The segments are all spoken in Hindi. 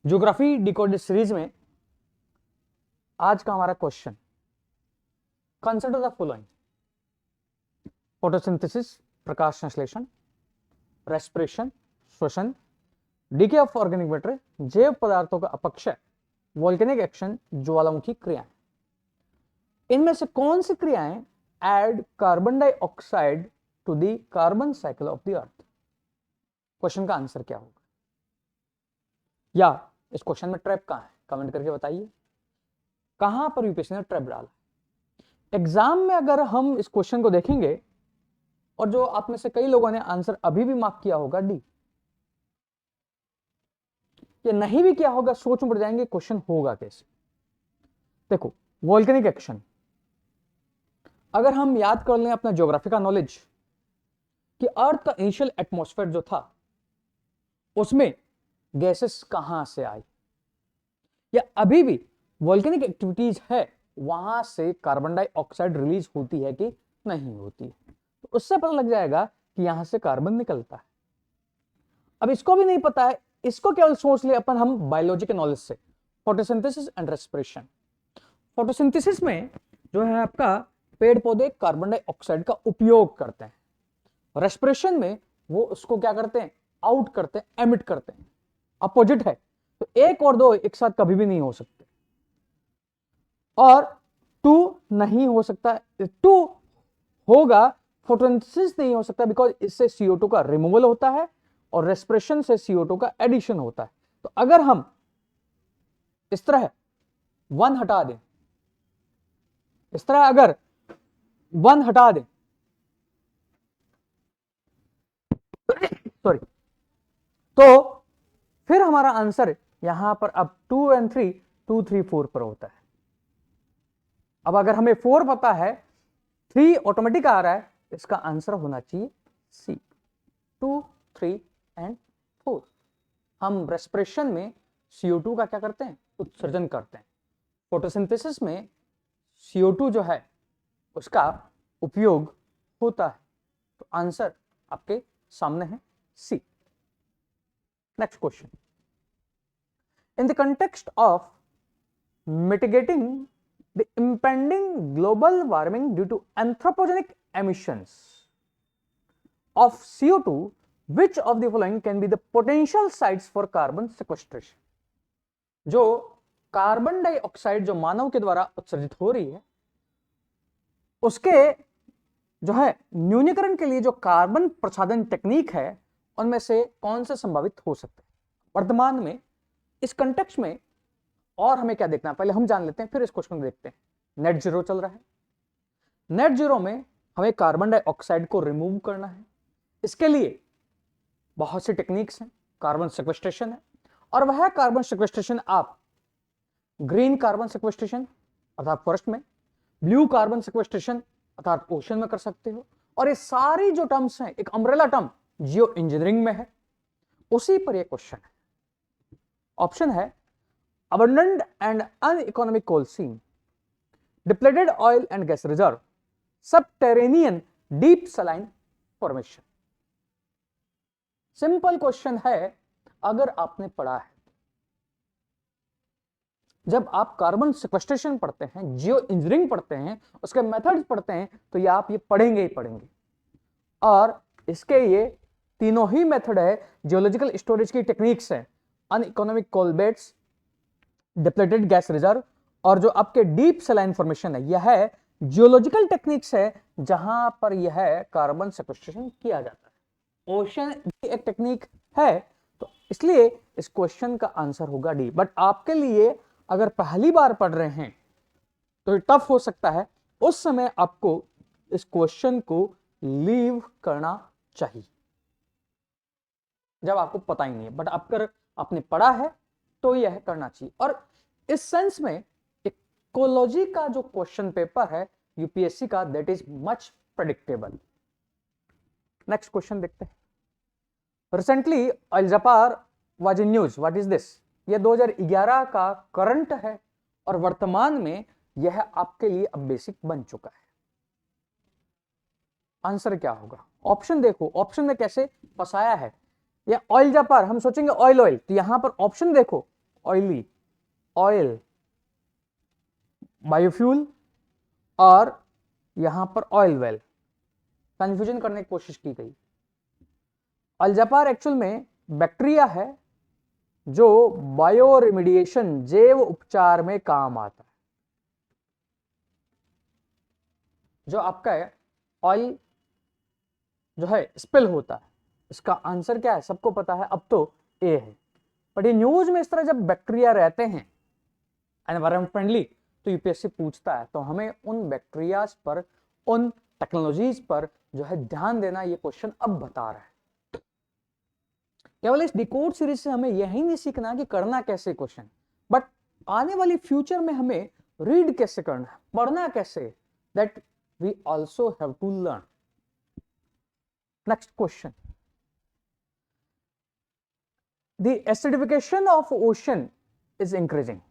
ज्योग्राफी डिकोडेड सीरीज में आज का हमारा question, consider the following: photosynthesis प्रकाश संश्लेषण, रेस्पिरेशन श्वसन, डीके ऑफ ऑर्गेनिक मैटर जैव पदार्थों का अपक्षय, वोल्केनिक एक्शन ज्वालामुखी क्रियाएं। इनमें से कौन सी क्रियाएं add carbon dioxide to the carbon cycle of the earth? Question का आंसर क्या होगा, या इस क्वेश्चन में ट्रैप कहां है, कमेंट करके बताइए। कहां पर यूपीएससी ने ट्रैप डाला? एग्जाम में अगर हम इस क्वेश्चन को देखेंगे, और जो आप में से कई लोगों ने आंसर अभी भी मार्क किया होगा डी, ये नहीं भी किया होगा, सोच में पड़ जाएंगे क्वेश्चन होगा कैसे। देखो, वोल्केनिक एक्शन, अगर हम याद कर लें अपना ज्योग्राफी का नॉलेज कि अर्थ का इनिशियल एटमॉस्फेयर जो था उसमें गैसेस कहां से आई, या अभी भी वोल्केनिक एक्टिविटीज है वहां से कार्बन डाइऑक्साइड रिलीज होती है कि नहीं होती है, तो उससे पता लग जाएगा कि यहां से कार्बन निकलता है। अब इसको भी नहीं पता है, इसको केवल सोच ले अपन हम बायोलॉजी के नॉलेज से, फोटोसिंथेसिस एंड रेस्पिरेशन। फोटोसिंथेसिस में जो है आपका पेड़ पौधे कार्बन डाइऑक्साइड का उपयोग करते हैं, रेस्पिरेशन में वो उसको क्या करते हैं, आउट करते हैं, एमिट करते हैं। अपोजिट है, तो एक और दो एक साथ कभी भी नहीं हो सकते, और टू नहीं हो सकता। टू होगा, फोटोसिंथेसिस नहीं हो सकता बिकॉज इससे CO2 का रिमूवल होता है और रेस्पिरेशन से CO2 का एडिशन होता है। तो अगर हम इस तरह वन हटा दें, इस तरह अगर वन हटा दें, सॉरी, तो फिर हमारा आंसर यहां पर अब 2 और 3, 2, 3, 4 पर होता है। अब अगर हमें 4 पता है, 3 ऑटोमेटिक आ रहा है, इसका आंसर होना चाहिए सी, 2, 3 एंड 4। हम रेस्पिरेशन में CO2 का क्या करते हैं, उत्सर्जन करते हैं। फोटोसिंथेसिस में CO2 जो है उसका उपयोग होता है, तो आंसर आपके सामने है C. Next question, in the context of mitigating the impending global warming due to anthropogenic emissions of CO2, which of the following can be the potential sites for carbon sequestration? जो कार्बन डाइऑक्साइड जो मानव के द्वारा उत्सर्जित हो रही है, उसके जो है न्यूनीकरण के लिए जो कार्बन प्रसाधन टेक्निक है, उनमें से कौन से संभावित हो सकते हैं वर्तमान में इस कंटेक्स्ट में? और हमें क्या देखना है, पहले हम जान लेते हैं, फिर इस क्वेश्चन को देखते हैं। नेट जीरो चल रहा है, नेट जीरो में हमें कार्बन डाइऑक्साइड को रिमूव करना है। इसके लिए बहुत सी टेक्निक्स हैं, कार्बन सेक्वेस्ट्रेशन है, और वह कार्बन सेक्वेस्ट्रेशन आप ग्रीन कार्बन सेक्वेस्ट्रेशन अर्थात फॉरेस्ट में, ब्लू कार्बन सेक्वेस्ट्रेशन अर्थात ओशन में कर सकते हो, और ये सारी जो टर्म्स हैं एक अम्ब्रेला टर्म जियो इंजीनियरिंग में है, उसी पर यह क्वेश्चन है। ऑप्शन है abundant and uneconomic coal seam, depleted oil and gas reserve, subterranean deep saline formation। Simple question है, अगर आपने पढ़ा है, जब आप कार्बन सिक्वेस्ट्रेशन पढ़ते हैं, जियो इंजीनियरिंग पढ़ते हैं, उसके मेथड्स पढ़ते हैं, तो ये आप ये पढ़ेंगे ही पढ़ेंगे। और इसके ये तीनों ही मेथड है, जियोलॉजिकल स्टोरेज की टेक्निक्स है, अनइकोनॉमिक कोल बेड्स, डिप्लेटेड गैस रिजर्व, और जो आपके डीप सलाइन फॉर्मेशन है, यह है जियोलॉजिकल टेक्निक्स है जहां पर यह कार्बन सेक्वेस्ट्रेशन किया जाता है। ओशन भी एक टेक्निक है, तो इसलिए इस क्वेश्चन का आंसर होगा डी। बट आपके लिए अगर पहली बार पढ़ रहे हैं तो टफ हो सकता है, उस समय आपको इस क्वेश्चन को लीव करना चाहिए जब आपको पता ही नहीं है। बट अगर आपने पढ़ा है तो यह करना चाहिए। और इस सेंस में इकोलॉजी का जो क्वेश्चन पेपर है यूपीएससी का, that is much predictable. Next question देखते हैं। Recently Al Zafar was in news, what is this? यह 2011 का करंट है और वर्तमान में यह आपके लिए अब बेसिक बन चुका है। आंसर क्या होगा? ऑप्शन देखो, ऑप्शन में कैसे फंसाया है। यह ऑयल जफार, हम सोचेंगे ऑयल ऑयल, तो यहां पर ऑप्शन देखो, ऑयली, ऑयल, बायोफ्यूल और यहां पर ऑयल वेल, कंफ्यूजन करने की कोशिश की गई। अल्जापार एक्चुअल में बैक्टीरिया है जो बायो रेमिडिएशन, जैव उपचार में काम आता है। जो आपका ऑयल जो है स्पिल होता है, इसका आंसर क्या है सबको पता है, अब तो ए है। बट ये न्यूज में इस तरह जब बैक्टीरिया रहते हैं एनवायरमेंट फ्रेंडली तो यूपीएससी पूछता है, तो हमें उन बैक्टीरियाज पर, उन टेक्नोलॉजीज पर जो है ध्यान देना, ये क्वेश्चन अब बता रहा है। केवल इस डिकोड सीरीज से हमें यही नहीं सीखना कि करना कैसे क्वेश्चन, बट आने वाली फ्यूचर में हमें रीड कैसे करना है, पढ़ना कैसे, that we also have to learn. Next question, the acidification of ocean is increasing.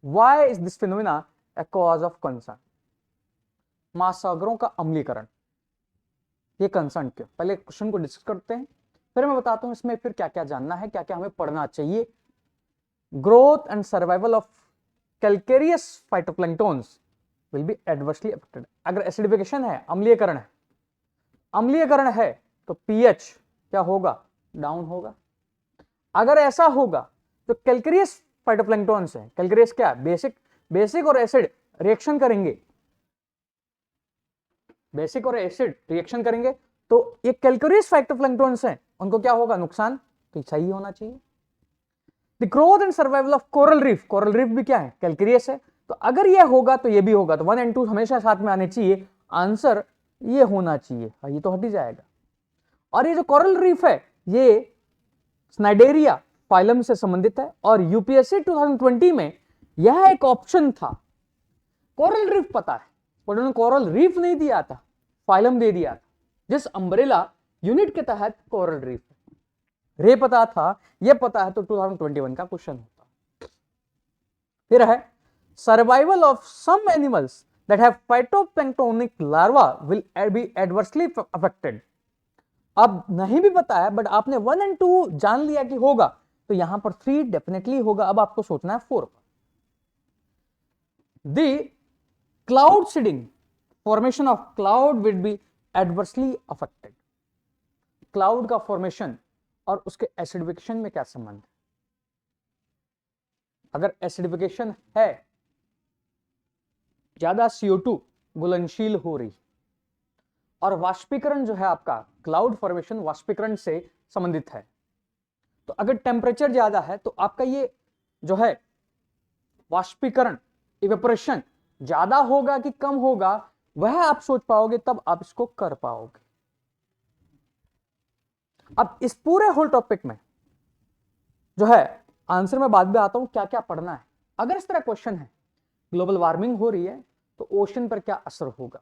Why is this phenomena a cause of concern? महासागरों का अम्लीकरण, ये कंसर्न क्यों? पहले क्वेश्चन को डिस्कस करते हैं, फिर मैं बताता हूं इसमें फिर क्या क्या जानना है, क्या क्या हमें पढ़ना चाहिए। Growth and survival of calcareous phytoplanktons will be adversely affected. अगर एसिडिफिकेशन है, अम्लीयकरण है, अम्लीयकरण है तो पीएच क्या होगा, डाउन होगा। अगर ऐसा होगा तो कैल्केरियस फाइटोप्लैंक्टन्स है, कैल्केरियस क्या, बेसिक और एसिड रिएक्शन करेंगे, बेसिक और एसिड रिएक्शन करेंगे, तो ये कैल्केरियस फाइटोप्लैंक्टन्स हैं, उनको क्या होगा, नुकसान। तो सही होना चाहिए। The growth and survival of coral reef, coral reef भी क्या है, कैल्केरियस है, तो अगर ये होगा तो ये भी होगा, तो 1 और 2 हमेशा साथ में आने चाहिए, आंसर ये होना चाहिए, ये तो हट ही जाएगा। और ये जो कोरल रीफ है ये स्नाइडेरिया फाइलम से संबंधित है, और यूपीएससी 2020 में यह एक ऑप्शन था। कोरल रीफ पता है, पर उन्होंने कोरल रीफ नहीं दिया था, फाइलम दे दिया था, जिस अम्ब्रेला यूनिट के तहत कोरल रीफ रे पता था, यह पता है, तो 2021 का क्वेश्चन होता। फिर है survival of some animals that have phytoplanktonic larva will be adversely affected. अब नहीं भी पता है, बट आपने 1 और 2 जान लिया कि होगा, तो यहां पर 3 डेफिनेटली होगा। अब आपको सोचना है 4 पर। The cloud seeding, formation of cloud will be adversely affected. Cloud का फॉर्मेशन और उसके एसिडिफिकेशन में क्या संबंध है? अगर एसिडिफिकेशन है, ज्यादा CO2 घुलनशील हो रही, और वाष्पीकरण जो है आपका, क्लाउड फॉर्मेशन वाष्पीकरण से संबंधित है, तो अगर टेम्परेचर ज्यादा है तो आपका ये जो है वाष्पीकरण, इवेपोरेशन ज्यादा होगा कि कम होगा, वह आप सोच पाओगे, तब आप इसको कर पाओगे। अब इस पूरे होल टॉपिक में जो है आंसर में बाद में आता हूं क्या क्या पढ़ना है। अगर इस तरह क्वेश्चन है, ग्लोबल वार्मिंग हो रही है तो ओशन पर क्या असर होगा,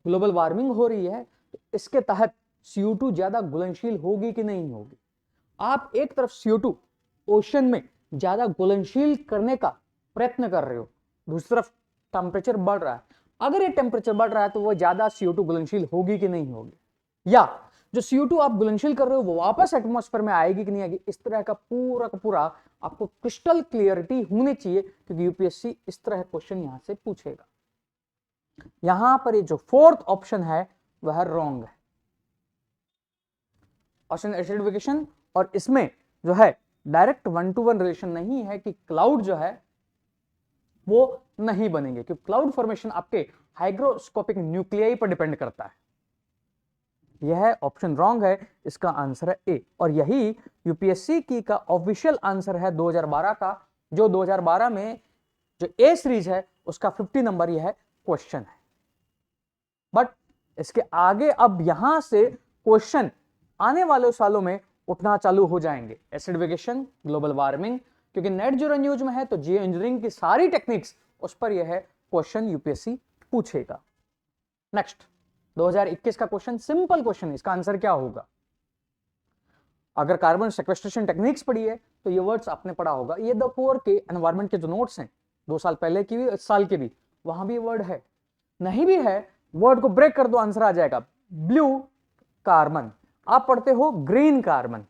ग्लोबल वार्मिंग हो रही है तो इसके तहत CO2 ज्यादा घुलनशील होगी कि नहीं होगी। आप एक तरफ CO2 ओशन में ज्यादा घुलनशील करने का प्रयत्न कर रहे हो, दूसरी तरफ टेम्परेचर बढ़ रहा है। अगर ये टेम्परेचर बढ़ रहा है तो वो ज्यादा CO2 घुलनशील होगी कि नहीं होगी, या जो CO2 आप घुलनशील कर रहे हो वो वापस एटमॉस्फेयर में आएगी कि नहीं आएगी। इस तरह का पूरा आपको क्रिस्टल क्लियरिटी होनी चाहिए, क्योंकि यूपीएससी इस तरह क्वेश्चन यहां से पूछेगा। यहां पर ये जो 4th ऑप्शन है वह रॉन्ग है, ओशन एसिडिफिकेशन, और इसमें जो है डायरेक्ट 1-to-1 रिलेशन नहीं है कि क्लाउड जो है वो नहीं बनेंगे, क्योंकि क्लाउड फॉर्मेशन आपके हाइग्रोस्कोपिक न्यूक्लियाई पर डिपेंड करता है। यह ऑप्शन रॉन्ग है, इसका आंसर है ए, और यही यूपीएससी की का ऑफिशियल आंसर है 2012 का, जो 2012 में जो ए सीरीज है उसका 50 नंबर यह क्वेश्चन है। बट इसके आगे अब यहां से क्वेश्चन आने वाले सालों में उठना चालू हो जाएंगे, एसिडिफिकेशन, ग्लोबल वार्मिंग, क्योंकि नेट जीरो न्यूज में है तो जियो इंजीनियरिंग की सारी टेक्निक्स उस पर यह है क्वेश्चन यूपीएससी पूछेगा। नेक्स्ट 2021 का क्वेश्चन, सिंपल क्वेश्चन, इसका आंसर क्या होगा? अगर कार्बन सेक्वेस्ट्रेशन टेक्निक्स पढ़ी है तो ये वर्ड्स आपने पढ़ा होगा, ये द कोर के एनवायरमेंट के जो नोट्स हैं 2 साल पहले की भी, इस साल के भी, वहां भी वर्ड है, नहीं भी है वर्ड को ब्रेक कर दो, आंसर आ जाएगा। ब्लू कार्बन, आप पढ़ते हो ग्रीन कार्बन,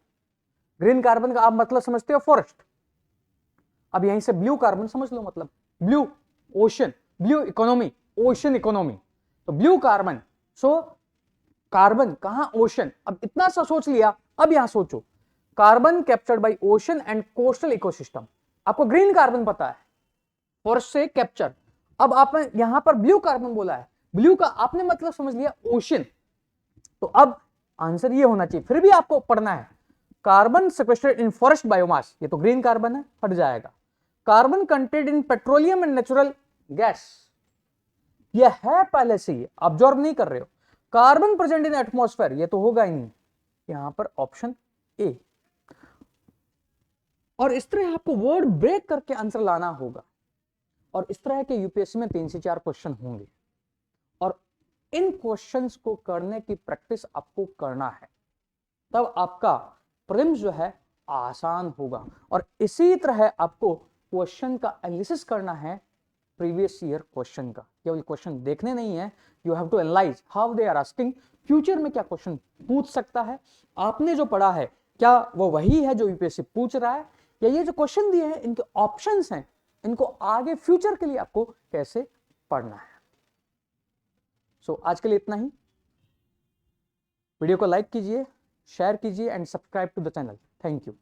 ग्रीन कार्बन का आप मतलब समझते हो फॉरेस्ट, अब यहीं से ब्लू कार्बन समझ लो, मतलब blue ocean, blue economy, ocean economy, तो ब्लू कार्बन, सो कार्बन कहां, ओशन। अब इतना सा सोच लिया, अब यहां सोचो carbon captured by ocean and coastal ecosystem. आपको ग्रीन कार्बन पता है, फॉरेस्ट से कैप्चर। अब आपने यहां पर ब्लू कार्बन बोला है, ब्लू का आपने मतलब समझ लिया ओशन, तो अब आंसर ये होना चाहिए। फिर भी आपको पढ़ना है, कार्बन सेक्वेस्ट्रेटेड इन फॉरेस्ट बायोमास, ये तो ग्रीन कार्बन है, हट जाएगा। Carbon content in petroleum and natural gas, ये है पहले से ही, ऑब्जर्व नहीं कर रहे हो। कार्बन प्रेजेंट इन एटमॉस्फेयर, ये तो होगा ही नहीं, यहां पर ऑप्शन ए। और इस तरह आपको वर्ड ब्रेक करके आंसर लाना होगा, और इस तरह के यूपीएससी में 3 से 4 क्वेश्चन होंगे, और इन क्वेश्चंस को करने की प्रैक्टिस आपको करना है, तब आपका प्रीलिम्स जो है आसान होगा। और इसी तरह आपको क्वेश्चन का एनालिसिस करना है, प्रीवियस ईयर क्वेश्चन का, केवल क्वेश्चन देखने नहीं है, you have to analyse how they are asking, future में क्या क्वेश्चन पूछ सकता है, आपने जो पढ़ा है क्या वो वही है जो यूपीएससी पूछ रहा है, या ये जो क्वेश्चन दिए हैं इनके ऑप्शंस हैं, इनको आगे फ्यूचर के लिए आपको कैसे पढ़ना है। सो आज के लिए इतना ही। वीडियो को लाइक कीजिए, शेयर कीजिए and subscribe to the channel. Thank you.